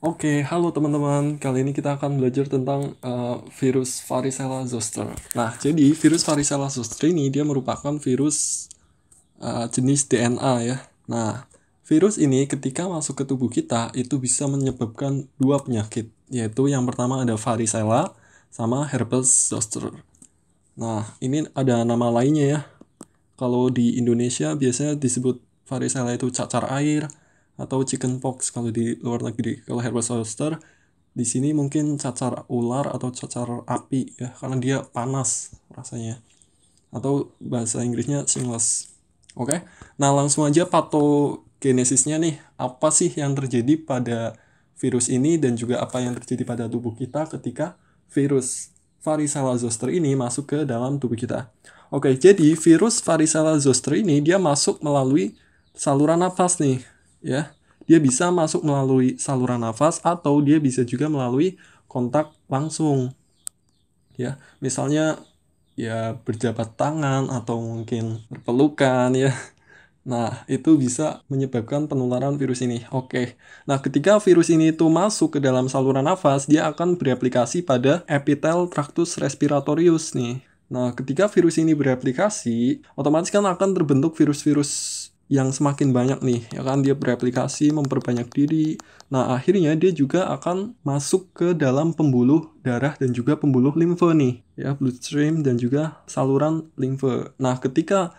Oke, halo teman-teman. Kali ini kita akan belajar tentang virus varicella zoster. Nah, jadi virus varicella zoster ini dia merupakan virus jenis DNA ya. Nah, virus ini ketika masuk ke tubuh kita itu bisa menyebabkan dua penyakit, yaitu yang pertama ada varicella sama herpes zoster. Nah, ini ada nama lainnya ya. Kalau di Indonesia biasanya disebut varicella itu cacar air atau chickenpox kalau di luar negeri. Kalau herpes zoster di sini mungkin cacar ular atau cacar api ya, karena dia panas rasanya. Atau bahasa Inggrisnya shingles. Oke. Nah, langsung aja patogenesisnya nih. Apa sih yang terjadi pada virus ini dan juga apa yang terjadi pada tubuh kita ketika virus varicella zoster ini masuk ke dalam tubuh kita. Oke, jadi virus varicella zoster ini dia masuk melalui saluran nafas nih, ya. Dia bisa masuk melalui saluran nafas atau dia bisa juga melalui kontak langsung, ya. Misalnya ya berjabat tangan atau mungkin berpelukan ya. Nah, itu bisa menyebabkan penularan virus ini. Oke. Nah, ketika virus ini itu masuk ke dalam saluran nafas, dia akan bereplikasi pada epitel tractus respiratorius nih. Nah, ketika virus ini bereplikasi, otomatis kan akan terbentuk virus-virus yang semakin banyak nih, ya kan dia bereplikasi, memperbanyak diri. Nah, akhirnya dia juga akan masuk ke dalam pembuluh darah dan juga pembuluh limfe nih, ya, bloodstream dan juga saluran limfe. Nah, ketika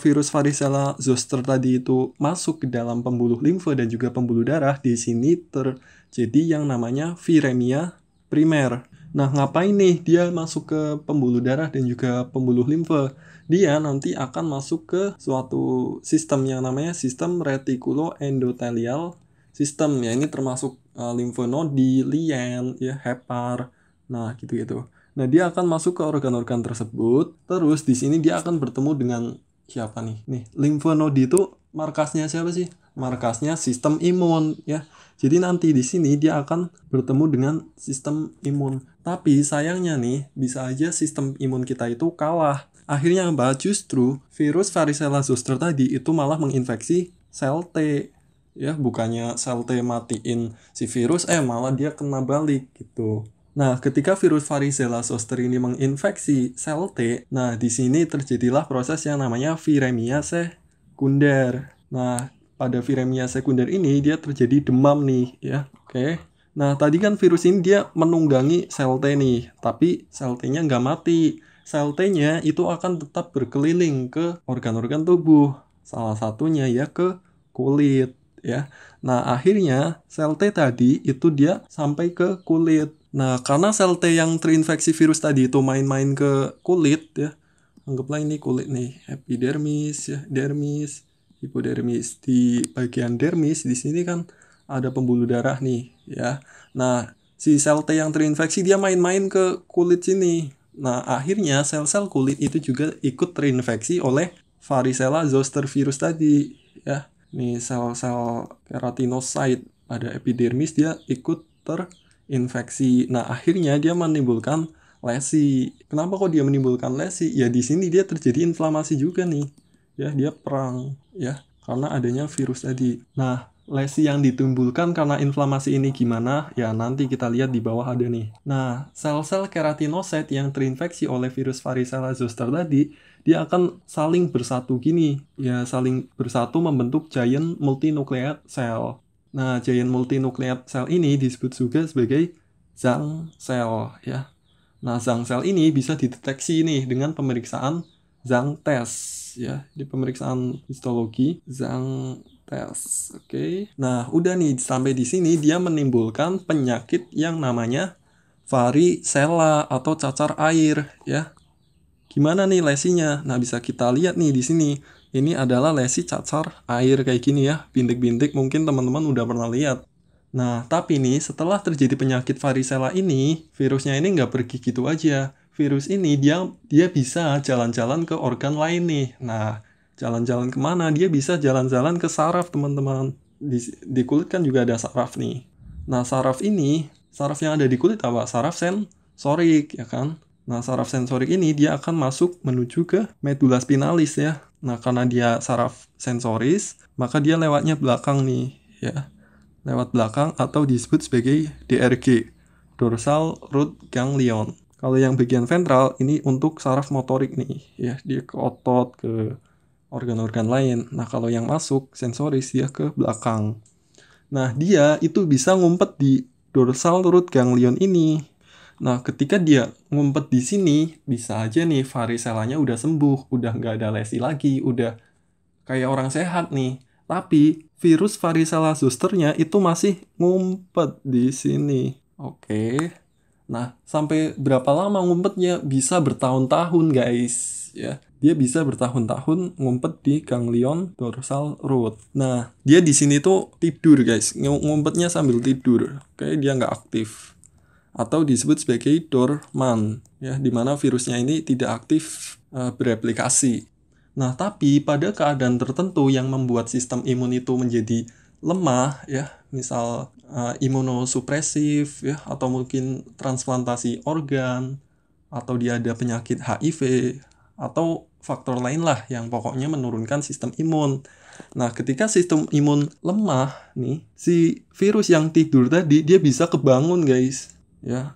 virus varicella zoster tadi itu masuk ke dalam pembuluh limfe dan juga pembuluh darah, di sini terjadi yang namanya viremia primer. Nah, ngapain nih dia masuk ke pembuluh darah dan juga pembuluh limfe? Dia nanti akan masuk ke suatu sistem yang namanya sistem retikuloendotelial system. Ya, ini termasuk limfonodi, lien, ya, hepar. Nah, gitu-gitu. Nah, dia akan masuk ke organ-organ tersebut. Terus di sini dia akan bertemu dengan siapa nih? Nih, limfonodi itu markasnya siapa sih? Markasnya sistem imun, ya. Jadi nanti di sini dia akan bertemu dengan sistem imun. Tapi sayangnya nih, bisa aja sistem imun kita itu kalah. Akhirnya apa? Justru virus varicella zoster tadi itu malah menginfeksi sel T. Ya, bukannya sel T matiin si virus, malah dia kena balik gitu. Nah, ketika virus varicella zoster ini menginfeksi sel T, nah di sini terjadilah proses yang namanya viremia sekunder. Nah, pada viremia sekunder ini dia terjadi demam nih, ya. Oke. Nah, tadi kan virus ini dia menunggangi sel T nih, tapi sel T-nya nggak mati. Sel T-nya itu akan tetap berkeliling ke organ-organ tubuh. Salah satunya ya ke kulit, ya. Nah, akhirnya sel T tadi itu dia sampai ke kulit. Nah, karena sel T yang terinfeksi virus tadi itu main-main ke kulit ya. Anggaplah ini kulit nih, epidermis ya, dermis, hipodermis. Di bagian dermis di sini kan ada pembuluh darah nih, ya. Nah, si sel T yang terinfeksi dia main-main ke kulit sini. Nah, akhirnya sel-sel kulit itu juga ikut terinfeksi oleh varicella zoster virus tadi, ya. Nih sel-sel keratinosit pada epidermis dia ikut terinfeksi. Nah, akhirnya dia menimbulkan lesi. Kenapa kok dia menimbulkan lesi? Ya di sini dia terjadi inflamasi juga nih. Ya, dia perang ya karena adanya virus tadi. Nah, lesi yang ditimbulkan karena inflamasi ini gimana? Ya, nanti kita lihat di bawah ada nih. Nah, sel-sel keratinosit yang terinfeksi oleh virus varicella zoster tadi, dia akan saling bersatu gini. Ya, saling bersatu membentuk giant multinucleate cell. Nah, giant multinucleate cell ini disebut juga sebagai Zhang cell ya. Nah, Zhang cell ini bisa dideteksi nih dengan pemeriksaan Zhang test ya. Di pemeriksaan histologi Zhang test. Oke. Nah, udah nih sampai di sini dia menimbulkan penyakit yang namanya varicella atau cacar air ya. Gimana nih lesinya? Nah, bisa kita lihat nih di sini. Ini adalah lesi cacar air kayak gini ya. Bintik-bintik mungkin teman-teman udah pernah lihat. Nah, tapi nih setelah terjadi penyakit varicella ini, virusnya ini nggak pergi gitu aja. Virus ini dia bisa jalan-jalan ke organ lain nih. Nah, jalan-jalan kemana? Dia bisa jalan-jalan ke saraf, teman-teman. Di kulit kan juga ada saraf nih. Nah, saraf yang ada di kulit apa? Saraf sensorik, ya kan? Nah, saraf sensorik ini dia akan masuk menuju ke medula spinalis ya. Nah, karena dia saraf sensoris, maka dia lewatnya belakang nih, ya. lewat belakang atau disebut sebagai DRG, dorsal root ganglion. Kalau yang bagian ventral ini untuk saraf motorik nih, ya, dia ke otot, ke organ-organ lain. Nah, kalau yang masuk sensoris dia ke belakang. Nah, dia itu bisa ngumpet di dorsal root ganglion ini. Nah, ketika dia ngumpet di sini, bisa aja nih variselanya udah sembuh, udah nggak ada lesi lagi, udah kayak orang sehat nih. Tapi virus varicella zosternya itu masih ngumpet di sini. Oke. Nah, sampai berapa lama ngumpetnya? Bisa bertahun-tahun, guys. Ya, dia bisa bertahun-tahun ngumpet di ganglion dorsal root. Nah, dia di sini tuh tidur, guys. Ngumpetnya sambil tidur. Oke, dia nggak aktif. Atau disebut sebagai dorman, ya, di mana virusnya ini tidak aktif bereplikasi. Nah, tapi pada keadaan tertentu yang membuat sistem imun itu menjadi lemah, ya, misal imunosupresif, ya, atau mungkin transplantasi organ, atau dia ada penyakit HIV, atau faktor lain lah yang pokoknya menurunkan sistem imun. Nah, ketika sistem imun lemah nih, si virus yang tidur tadi dia bisa kebangun, guys. Ya.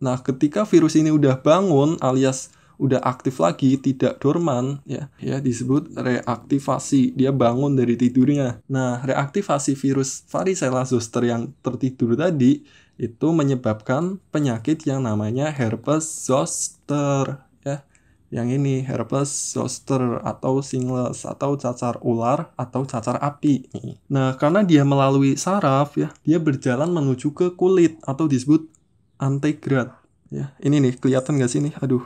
Nah, ketika virus ini udah bangun alias udah aktif lagi, tidak dorman, ya disebut reaktivasi. Dia bangun dari tidurnya. Nah, reaktivasi virus varicella zoster yang tertidur tadi itu menyebabkan penyakit yang namanya herpes zoster, ya. Yang ini herpes zoster atau shingles atau cacar ular atau cacar api. Nah, karena dia melalui saraf, ya, dia berjalan menuju ke kulit atau disebut antegrad. Ya, ini nih kelihatan nggak sih nih? Aduh,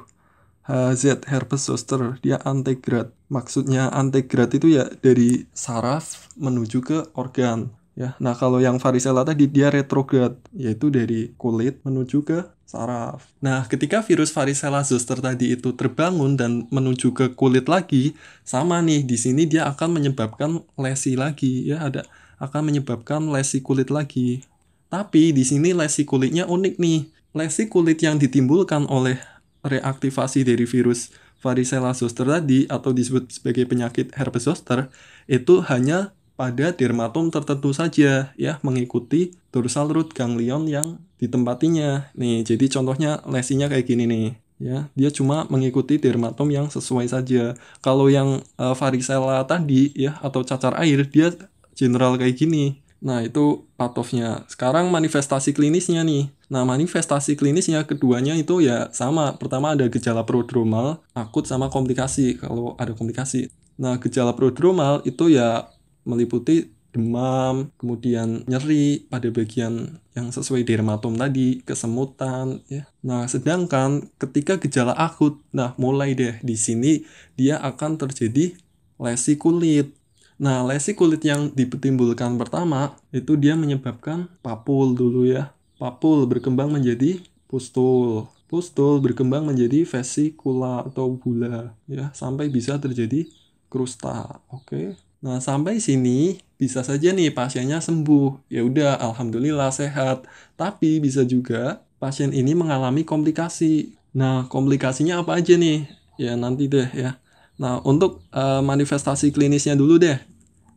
HZ herpes zoster, dia antegrad. Maksudnya antegrad itu ya dari saraf menuju ke organ. Ya, nah kalau yang varicella tadi dia retrograd, yaitu dari kulit menuju ke saraf. Nah, ketika virus varicella zoster tadi itu terbangun dan menuju ke kulit lagi, sama nih di sini dia akan menyebabkan lesi lagi, ya, akan menyebabkan lesi kulit lagi. Tapi di sini lesi kulitnya unik nih. Lesi kulit yang ditimbulkan oleh reaktivasi dari virus varicella zoster tadi atau disebut sebagai penyakit herpes zoster itu hanya pada dermatom tertentu saja, ya, mengikuti dorsal root ganglion yang ditempatinya. Nih, jadi contohnya lesinya kayak gini nih, ya. Dia cuma mengikuti dermatom yang sesuai saja. Kalau yang varicella tadi, ya, atau cacar air, dia general kayak gini. Nah, itu patofnya. Sekarang manifestasi klinisnya nih. Nah, manifestasi klinisnya keduanya itu ya sama. Pertama ada gejala prodromal, akut, sama komplikasi kalau ada komplikasi. Nah, gejala prodromal itu ya meliputi demam, kemudian nyeri pada bagian yang sesuai dermatom tadi, kesemutan, ya. Nah, sedangkan ketika gejala akut, nah mulai deh di sini dia akan terjadi lesi kulit. Nah, lesi kulit yang ditimbulkan pertama itu dia menyebabkan papul dulu, ya. Papul berkembang menjadi pustul. Pustul berkembang menjadi vesikula atau bula, ya, sampai bisa terjadi krusta. Oke. Nah, sampai sini bisa saja nih pasiennya sembuh. Ya udah, alhamdulillah sehat. Tapi bisa juga pasien ini mengalami komplikasi. Nah, komplikasinya apa aja nih? Ya nanti deh, ya. Nah, untuk manifestasi klinisnya dulu deh,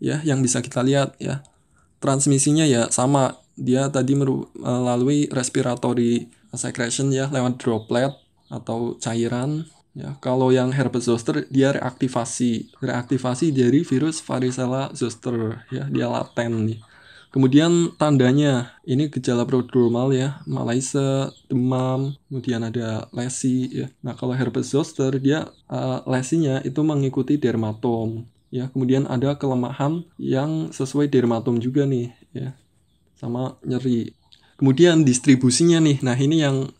ya, yang bisa kita lihat, ya. Transmisinya ya sama, dia tadi melalui respiratory secretion, ya, lewat droplet atau cairan. Ya, kalau yang herpes zoster dia reaktivasi dari virus varicella zoster, ya, dia laten nih. Kemudian tandanya ini gejala prodromal, ya, malaise, demam, kemudian ada lesi, ya. Nah, kalau herpes zoster dia lesinya itu mengikuti dermatom, ya. Kemudian ada kelemahan yang sesuai dermatom juga nih, ya, sama nyeri. Kemudian distribusinya nih, nah ini yang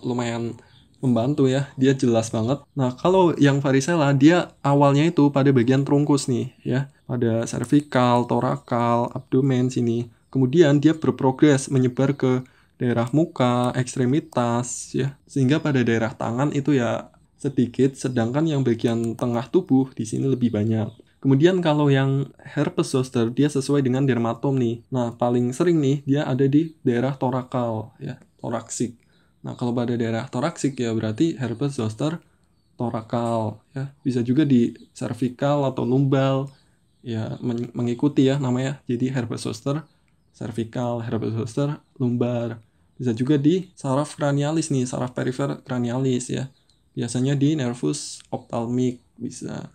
lumayan membantu, ya, dia jelas banget. Nah, kalau yang varicella dia awalnya itu pada bagian trunkus nih, ya, pada cervical, torakal, abdomen sini. Kemudian dia berprogres menyebar ke daerah muka, ekstremitas, ya, sehingga pada daerah tangan itu ya sedikit, sedangkan yang bagian tengah tubuh di sini lebih banyak. Kemudian kalau yang herpes zoster dia sesuai dengan dermatom nih. Nah, paling sering nih dia ada di daerah torakal, ya, toraksik. Nah, kalau pada daerah toraksik ya berarti herpes zoster torakal, ya. Bisa juga di cervical atau lumbal, ya, mengikuti, ya, namanya. Jadi herpes zoster cervical, herpes zoster lumbar. Bisa juga di saraf cranialis nih, saraf perifer cranialis ya. Biasanya di nervus ophthalmic bisa.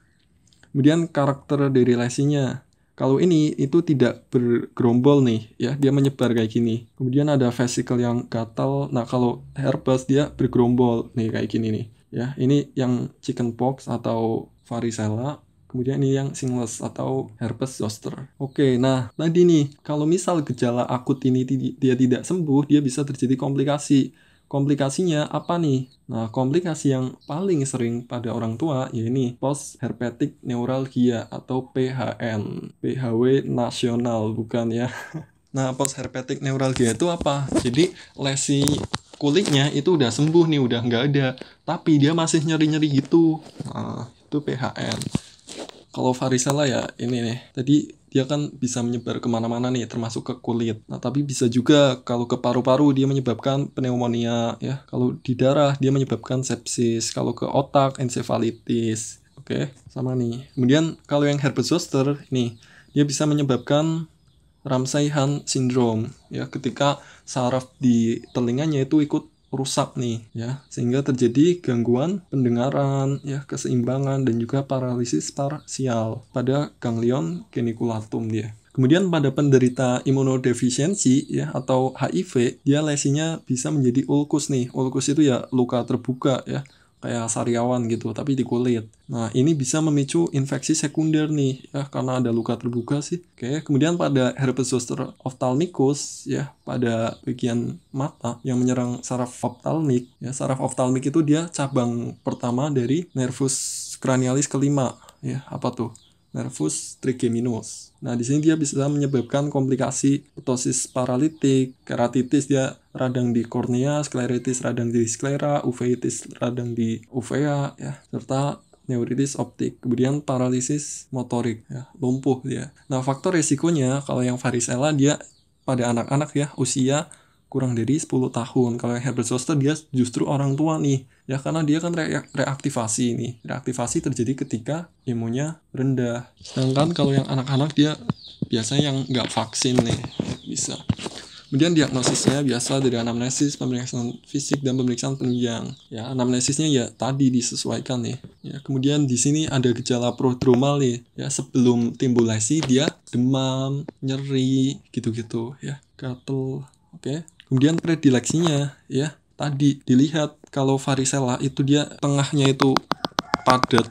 Kemudian karakter dari lesinya. Kalau ini itu tidak bergerombol nih ya, dia menyebar kayak gini. Kemudian ada vesicle yang gatal. Nah, kalau herpes dia bergerombol nih kayak gini nih ya. Ini yang chickenpox atau varicella. Kemudian ini yang shingles atau herpes zoster. Oke, nah tadi nih, kalau misal gejala akut ini dia tidak sembuh, dia bisa terjadi komplikasi. Komplikasinya apa nih? Nah, komplikasi yang paling sering pada orang tua ya ini post herpetic neuralgia atau PHN. PHW nasional bukan ya. Nah, post herpetic neuralgia itu apa? Jadi lesi kulitnya itu udah sembuh nih, udah nggak ada, tapi dia masih nyeri-nyeri gitu. Nah, itu PHN. Kalau varicella ya ini nih, tadi dia kan bisa menyebar kemana-mana nih, termasuk ke kulit. Nah, tapi bisa juga kalau ke paru-paru dia menyebabkan pneumonia ya. Kalau di darah dia menyebabkan sepsis. Kalau ke otak encephalitis. Oke, sama nih. Kemudian kalau yang herpes zoster nih, dia bisa menyebabkan Ramsay-Hunt syndrome ya, ketika saraf di telinganya itu ikut rusak nih ya, sehingga terjadi gangguan pendengaran ya, keseimbangan dan juga paralisis parsial pada ganglion geniculatum dia. Kemudian pada penderita imunodefisiensi ya atau HIV, dia lesinya bisa menjadi ulkus nih. Ulkus itu ya luka terbuka ya, kayak sariawan gitu, tapi di kulit. Nah, ini bisa memicu infeksi sekunder nih, ya, karena ada luka terbuka sih. Oke, kemudian pada herpes zoster ophthalmicus, ya, pada bagian mata yang menyerang saraf ophthalmik, ya, saraf ophthalmik itu dia cabang pertama dari nervus cranialis kelima, ya, apa tuh? Nervus trigeminus. Nah, di sini dia bisa menyebabkan komplikasi ptosis paralitik, keratitis dia radang di kornea, skleritis radang di sklera, uveitis radang di uvea ya, serta neuritis optik. Kemudian paralisis motorik ya, lumpuh dia. Nah, faktor resikonya kalau yang varicella dia pada anak-anak ya, usia kurang dari 10 tahun. Kalau yang herpes zoster dia justru orang tua nih. Ya karena dia kan reaktivasi nih. Reaktivasi terjadi ketika imunnya rendah. Sedangkan kalau yang anak-anak dia biasanya yang nggak vaksin nih. Bisa. Kemudian diagnosisnya biasa dari anamnesis, pemeriksaan fisik, dan pemeriksaan penunjang. Ya, anamnesisnya ya tadi disesuaikan nih. Ya, kemudian di sini ada gejala prodromal nih. Ya, sebelum timbul lesi dia demam, nyeri, gitu-gitu ya. Gatel. Oke. Kemudian predileksinya ya tadi dilihat kalau varicella itu dia tengahnya itu padat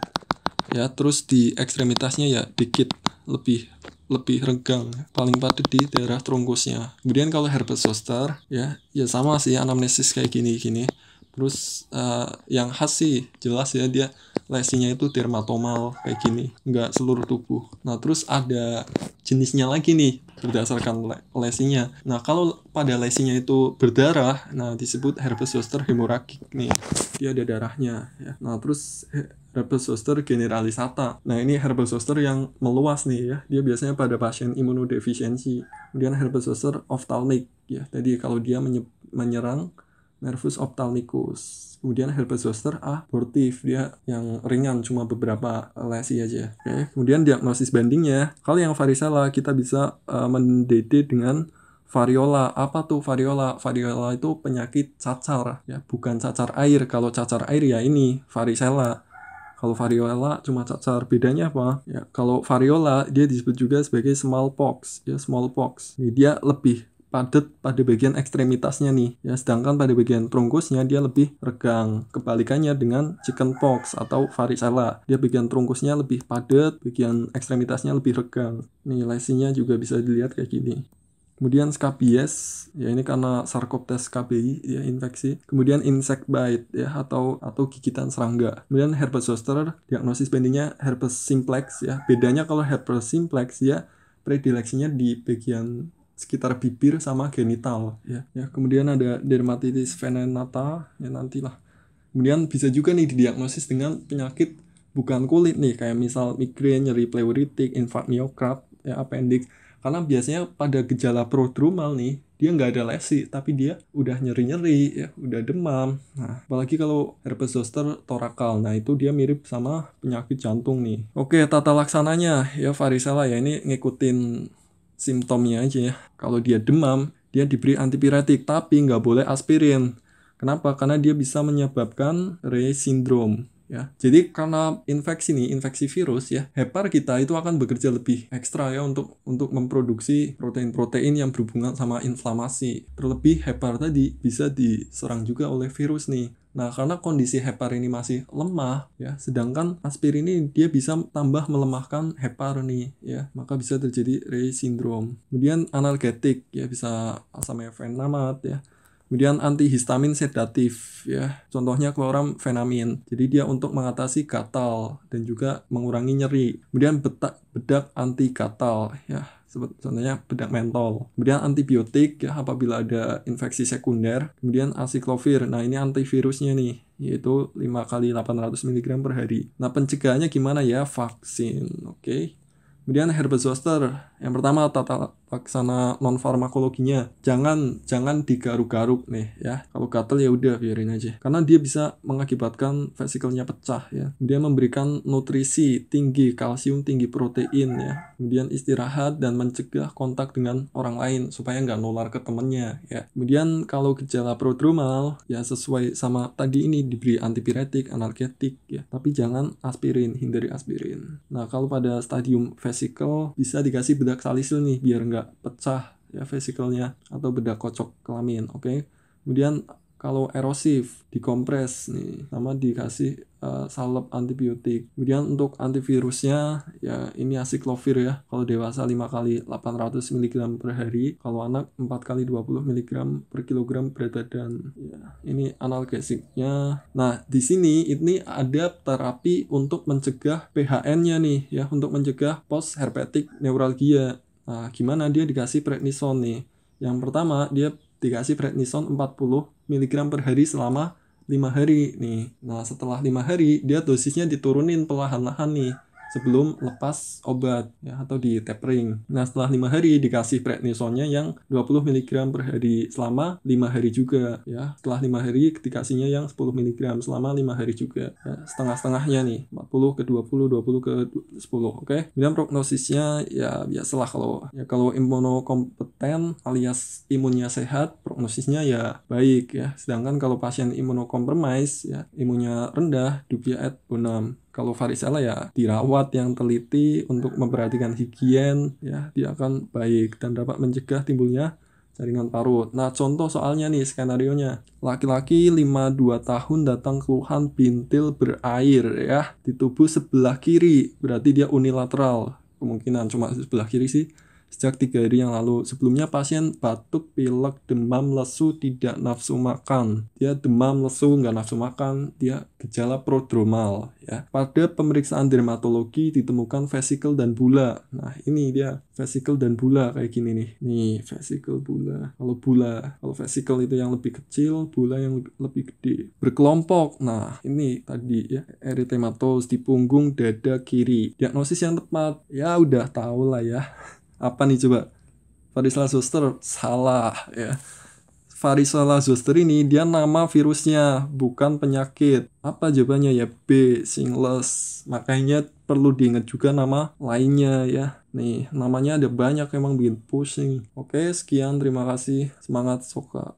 ya, terus di ekstremitasnya ya dikit lebih renggang, paling padat di daerah trungkusnya. Kemudian kalau herpes zoster ya sama sih anamnesis kayak gini. Terus yang khas sih jelas ya dia lesinya itu dermatomal kayak gini, nggak seluruh tubuh. Nah terus ada jenisnya lagi nih berdasarkan lesinya. Nah kalau pada lesinya itu berdarah, nah disebut herpes zoster hemoragik nih, dia ada darahnya ya. Nah terus herpes zoster generalisata. Nah ini herpes zoster yang meluas nih ya, dia biasanya pada pasien imunodefisiensi. Kemudian herpes zoster ophthalmic ya, tadi kalau dia menyerang nervus ophthalmicus. Kemudian herpes zoster abortif, dia yang ringan cuma beberapa lesi aja. Oke. Kemudian diagnosis bandingnya, kalau yang varicella kita bisa mendede dengan variola. Apa tuh variola? Variola itu penyakit cacar ya, bukan cacar air. Kalau cacar air ya ini varicella. Kalau variola cuma cacar. Bedanya apa? Ya, kalau variola dia disebut juga sebagai smallpox ya, smallpox. Ini dia lebih padat pada bagian ekstremitasnya nih ya, sedangkan pada bagian trungkusnya dia lebih regang. Kebalikannya dengan chickenpox atau varicella, dia bagian trungkusnya lebih padat, bagian ekstremitasnya lebih regang. Nih lesinya juga bisa dilihat kayak gini. Kemudian scabies ya, ini karena Sarcoptes scabiei ya, infeksi. Kemudian insect bite ya atau gigitan serangga. Kemudian herpes zoster, diagnosis bandingnya herpes simplex ya. Bedanya kalau herpes simplex ya predileksinya di bagian sekitar bibir sama genital ya. Kemudian ada dermatitis venenata ya, nantilah. Kemudian bisa juga nih didiagnosis dengan penyakit bukan kulit nih, kayak misal migrain, nyeri pleuritik, infark miokard ya, appendix. Karena biasanya pada gejala prodromal nih dia nggak ada lesi tapi dia udah nyeri-nyeri ya, udah demam. Nah apalagi kalau herpes zoster torakal, nah itu dia mirip sama penyakit jantung nih. Oke, tata laksananya ya varicella ya ini ngikutin simptomnya aja ya. Kalau dia demam, dia diberi antipiretik, tapi nggak boleh aspirin. Kenapa? Karena dia bisa menyebabkan Reye syndrome. Ya, jadi karena infeksi virus ya, hepar kita itu akan bekerja lebih ekstra ya untuk memproduksi protein-protein yang berhubungan sama inflamasi. Terlebih hepar tadi bisa diserang juga oleh virus nih. Nah, karena kondisi hepar ini masih lemah ya, sedangkan aspirin ini dia bisa tambah melemahkan hepar nih ya, maka bisa terjadi Reye syndrome. Kemudian analgetik ya, bisa asam efenamat ya. Kemudian antihistamin sedatif ya, contohnya kloramfenamin. Jadi dia untuk mengatasi gatal dan juga mengurangi nyeri. Kemudian bedak anti gatal ya, contohnya bedak mentol. Kemudian antibiotik ya apabila ada infeksi sekunder. Kemudian asiklovir. Nah, ini antivirusnya nih, yaitu 5 kali 800 mg per hari. Nah, pencegahannya gimana ya? Vaksin. Oke. Kemudian herbal zoster, yang pertama tata laksana non farmakologinya, jangan digaruk-garuk nih ya. Kalau gatel ya udah biarin aja, karena dia bisa mengakibatkan vesikelnya pecah ya. Kemudian memberikan nutrisi tinggi kalsium, tinggi protein ya. Kemudian istirahat dan mencegah kontak dengan orang lain supaya nggak nular ke temennya ya. Kemudian kalau gejala prodromal ya sesuai sama tadi ini, diberi antipiretik, analgetik ya, tapi jangan aspirin, hindari aspirin. Nah, kalau pada stadium vesikel bisa dikasih bedak salisil nih biar nggak pecah ya vesikelnya, atau bedak kocok kelamin. Oke. Kemudian kalau erosif dikompres nih, sama dikasih salep antibiotik. Kemudian untuk antivirusnya ya ini asiklovir ya, kalau dewasa 5 kali 800 mg per hari, kalau anak 4 kali 20 mg per kilogram berat badan ya. Ini analgesiknya. Nah, di sini ini ada terapi untuk mencegah PHN-nya nih ya, untuk mencegah post herpetic neuralgia. Nah, gimana? Dia dikasih prednison nih. Yang pertama dia dikasih prednison 40 mg per hari selama 5 hari nih. Nah, setelah 5 hari dia dosisnya diturunin perlahan-lahan nih sebelum lepas obat ya, atau di tapering. Nah, setelah 5 hari dikasih prednisonnya yang 20 mg per hari selama 5 hari juga ya. Setelah 5 hari dikasihnya yang 10 mg selama 5 hari juga ya. Setengah-setengahnya nih, 40 ke 20, 20 ke 10. Oke. Kemudian prognosisnya ya biasalah, kalau imunokompeten alias imunnya sehat, prognosisnya ya baik ya. Sedangkan kalau pasien imunokompromis ya, imunnya rendah, dubia et bonum. Kalau varicella ya dirawat yang teliti untuk memperhatikan higien ya, dia akan baik dan dapat mencegah timbulnya jaringan parut. Nah, contoh soalnya nih, skenarionya. Laki-laki 52 tahun datang keluhan bintil berair ya di tubuh sebelah kiri. Berarti dia unilateral. Kemungkinan cuma sebelah kiri sih. Sejak 3 hari yang lalu. Sebelumnya pasien batuk, pilek, demam, lesu, tidak nafsu makan. Dia demam, lesu, nggak nafsu makan. Dia gejala prodromal ya. Pada pemeriksaan dermatologi ditemukan vesikel dan bula. Nah, ini dia vesikel dan bula kayak gini nih. Nih, vesikel bula. Kalau vesikel itu yang lebih kecil, bula yang lebih gede. Berkelompok. Nah, ini tadi ya, erythematosus di punggung dada kiri. Diagnosis yang tepat ya udah tahu lah ya. Apa nih coba? Varicella zoster? Salah ya. Varicella zoster ini dia nama virusnya, bukan penyakit. Apa jawabannya ya? B. Shingles. Makanya perlu diingat juga nama lainnya ya. Nih, namanya ada banyak, emang bikin pusing. Oke, sekian, terima kasih. Semangat Soka.